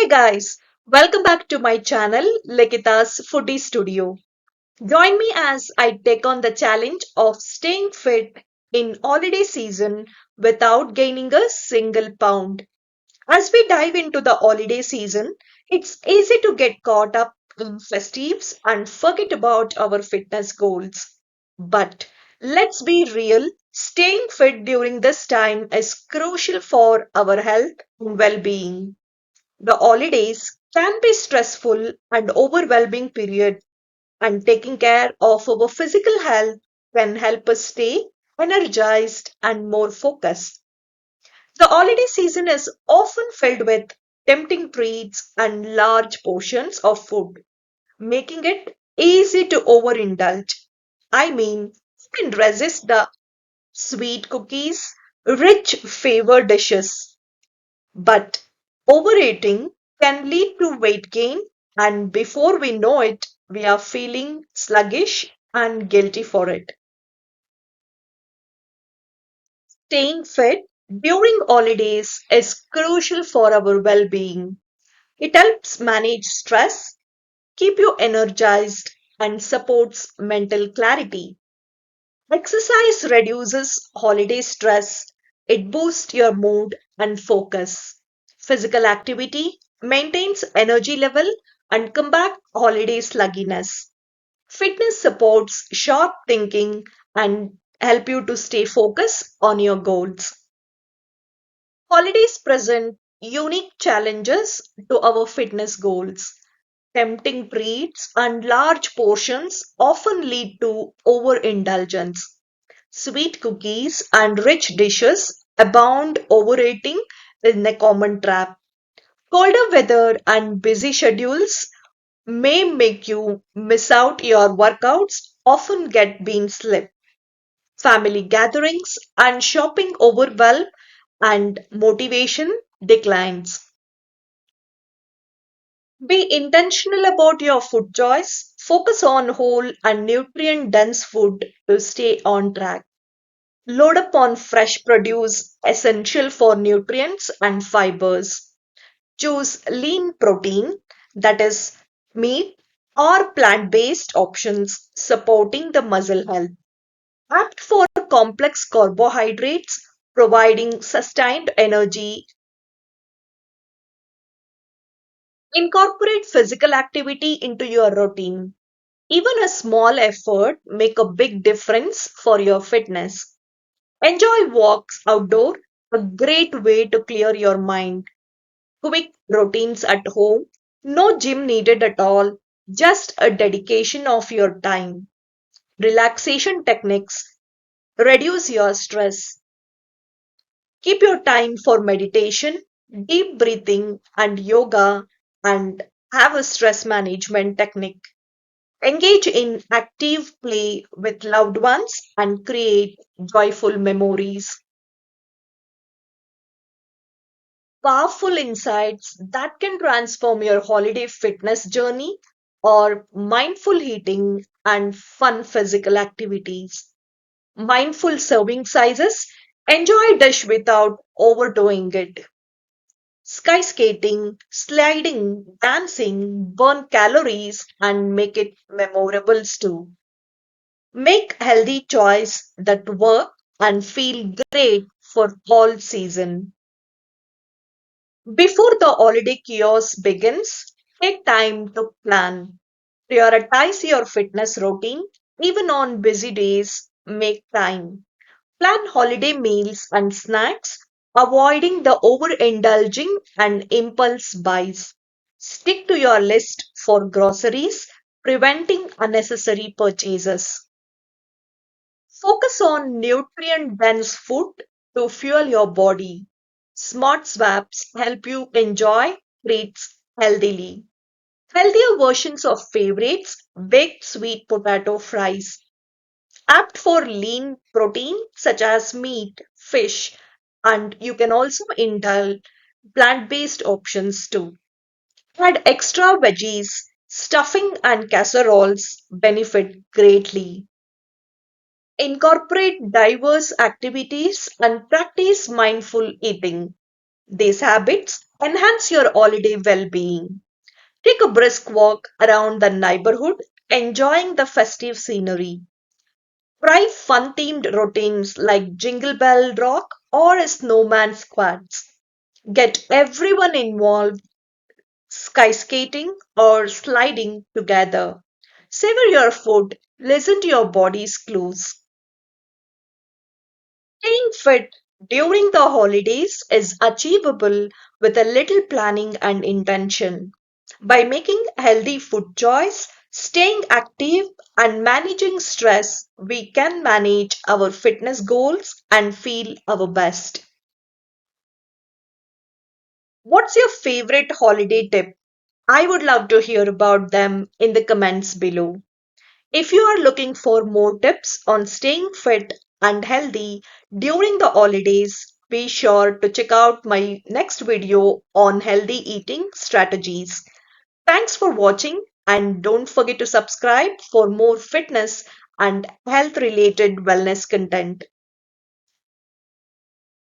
Guys, welcome back to my channel, Likita's Foodie Studio. Join me as I take on the challenge of staying fit in holiday season without gaining a single pound. As we dive into the holiday season, it's easy to get caught up in festives and forget about our fitness goals. But let's be real, staying fit during this time is crucial for our health and well being. The holidays can be stressful and overwhelming period, and taking care of our physical health can help us stay energized and more focused. The holiday season is often filled with tempting treats and large portions of food, making it easy to overindulge. I mean, you can resist the sweet cookies, rich flavor dishes, but overeating can lead to weight gain, and before we know it, we are feeling sluggish and guilty for it. Staying fit during holidays is crucial for our well being. It helps manage stress, keep you energized, and supports mental clarity. Exercise reduces holiday stress, it boosts your mood and focus. Physical activity maintains energy level and combat holiday sluggishness. Fitness supports sharp thinking and help you to stay focused on your goals. Holidays present unique challenges to our fitness goals. Tempting treats and large portions often lead to overindulgence. Sweet cookies and rich dishes abound. Overeating is a common trap. Colder weather and busy schedules may make you miss out your workouts, often get being slipped. Family gatherings and shopping overwhelm and motivation declines. Be intentional about your food choice. Focus on whole and nutrient dense food to stay on track. Load up on fresh produce essential for nutrients and fibers. Choose lean protein, that is, meat or plant based options supporting the muscle health. Opt for complex carbohydrates, providing sustained energy. Incorporate physical activity into your routine. Even a small effort make a big difference for your fitness. Enjoy walks outdoor, a great way to clear your mind. Quick routines at home, no gym needed at all, just a dedication of your time. Relaxation techniques reduce your stress. Keep your time for meditation, deep breathing, and yoga, and have a stress management technique. Engage in active play with loved ones and create joyful memories. Powerful insights that can transform your holiday fitness journey or mindful eating and fun physical activities. Mindful serving sizes, enjoy dish without overdoing it. Sky skating, sliding, dancing, burn calories and make it memorable too. Make healthy choice that work and feel great for all season. Before the holiday chaos begins, take time to plan. Prioritize your fitness routine. Even on busy days, make time. Plan holiday meals and snacks, avoiding the overindulging and impulse buys. Stick to your list for groceries, preventing unnecessary purchases. Focus on nutrient dense food to fuel your body. Smart swaps help you enjoy treats healthily. Healthier versions of favorites, baked sweet potato fries, apt for lean protein such as meat, fish, and you can also indulge plant-based options too. Add extra veggies, stuffing and casseroles benefit greatly. Incorporate diverse activities and practice mindful eating. These habits enhance your holiday well being. Take a brisk walk around the neighborhood, enjoying the festive scenery. Try fun themed routines like Jingle Bell Rock or Snowman Squads. Get everyone involved, sky skating or sliding together. Savor your food, listen to your body's clues. Staying fit during the holidays is achievable with a little planning and intention. By making healthy food choice, staying active and managing stress, we can manage our fitness goals and feel our best. What's your favorite holiday tip? I would love to hear about them in the comments below. If you are looking for more tips on staying fit and healthy during the holidays, be sure to check out my next video on healthy eating strategies. Thanks for watching and don't forget to subscribe for more fitness and health related wellness content.